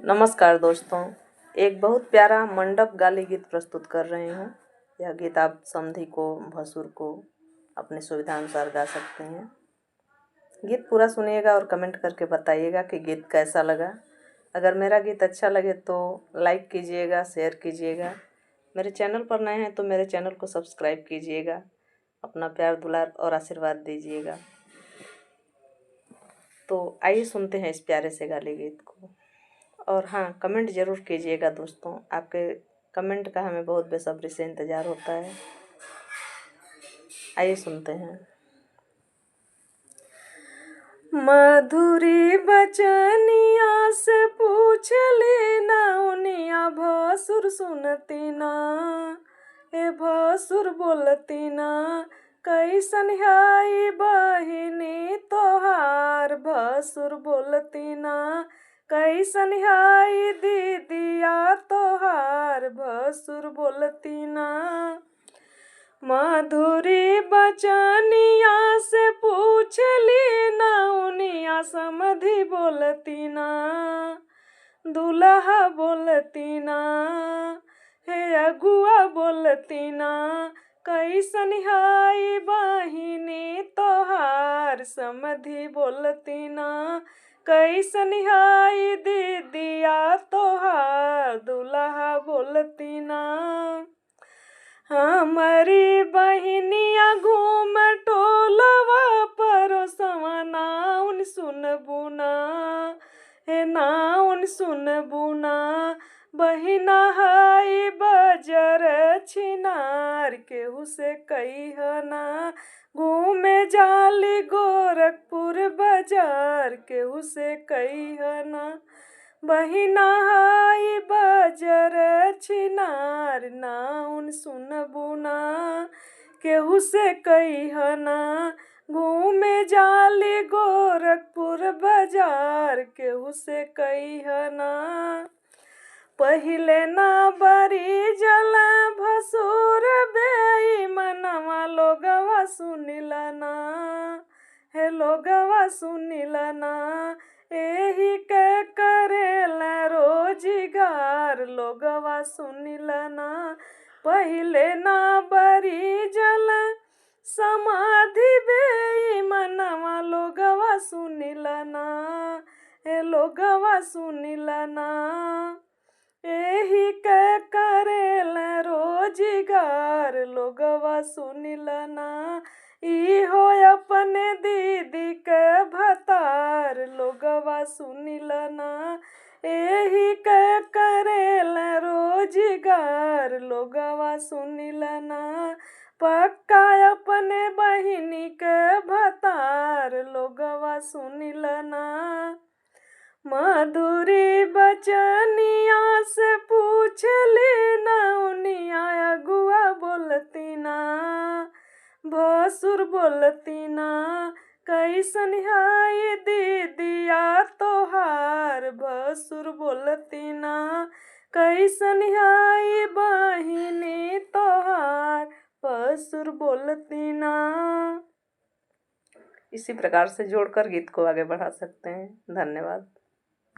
नमस्कार दोस्तों, एक बहुत प्यारा मंडप गाली गीत प्रस्तुत कर रही हूँ। यह गीत आप समधी को, भसुर को अपनी सुविधा अनुसार गा सकते हैं। गीत पूरा सुनिएगा और कमेंट करके बताइएगा कि गीत कैसा लगा। अगर मेरा गीत अच्छा लगे तो लाइक कीजिएगा, शेयर कीजिएगा। मेरे चैनल पर नए हैं तो मेरे चैनल को सब्सक्राइब कीजिएगा। अपना प्यार दुलार और आशीर्वाद दीजिएगा। तो आइए सुनते हैं इस प्यारे से गाली गीत को। और हाँ, कमेंट ज़रूर कीजिएगा दोस्तों, आपके कमेंट का हमें बहुत बेसब्री से इंतज़ार होता है। आइए सुनते हैं। मधुरी बचनिया से पूछ लेना उनिया, भसुर सुनती ना, ए भसुर बोलती ना, कैसन है बहिनी तोहार, भसुर बोलती ना, कैसन है दीदिया तोहार, भसुर बोलती ना। मधुरी बचनिया से पूछ लेना उनिया, समधी बोलती ना, दुल्हा बोलती ना, हे अगुआ बोलती ना, कैसन है बहिनी तोहार, समधी बोलती ना, कैसन है दीदिया तोहार, दुल्हा बोलती ना। हमारी बहिनिया घूम टोलवा परोसवा, नाउन सुनबू ना, हे नाउन सुनबू ना, बहिना हाई बजर छिनार, केहू से कहिना, घूमे जाली गोरखपुर बाजार, केहू से कहिना, बहिना हाई बजर छिनार, नाउन सुनबू ना, केहू से कहिना, घूमे जाली गोरखपुर बाजार, केहू से कहिना। पहिले ना बरी जल भसुर बेईमनवा, लोगवा सुनिला ना, हे लोगवा सुनिला ना, एही के करेला रोजगार, लोगवा सुनिला ना। पहिले ना बरी जल समाधि बेईमनवा, लोगवा सुनिला ना, हे लोगवा सुनिला ना, एही के करेला रोजगार, लोगवा सुनिला ना, इहो अपने दीदी के भतार, लोगवा सुनिला ना, एही के करेला रोजगार, लोगवा सुनिला ना, पक्का अपने बहिनी के भतार, लोगवा सुनिला ना। मधुरी बचनिया से पूछ लेना उनिया, अगुआ बोलती ना, भसुर बोलती ना, कैसन है दीदिया तोहार, भसुर बोलती ना, कैसन है बहिनी तोहार, भसुर बोलती ना। इसी प्रकार से जोड़कर गीत को आगे बढ़ा सकते हैं। धन्यवाद।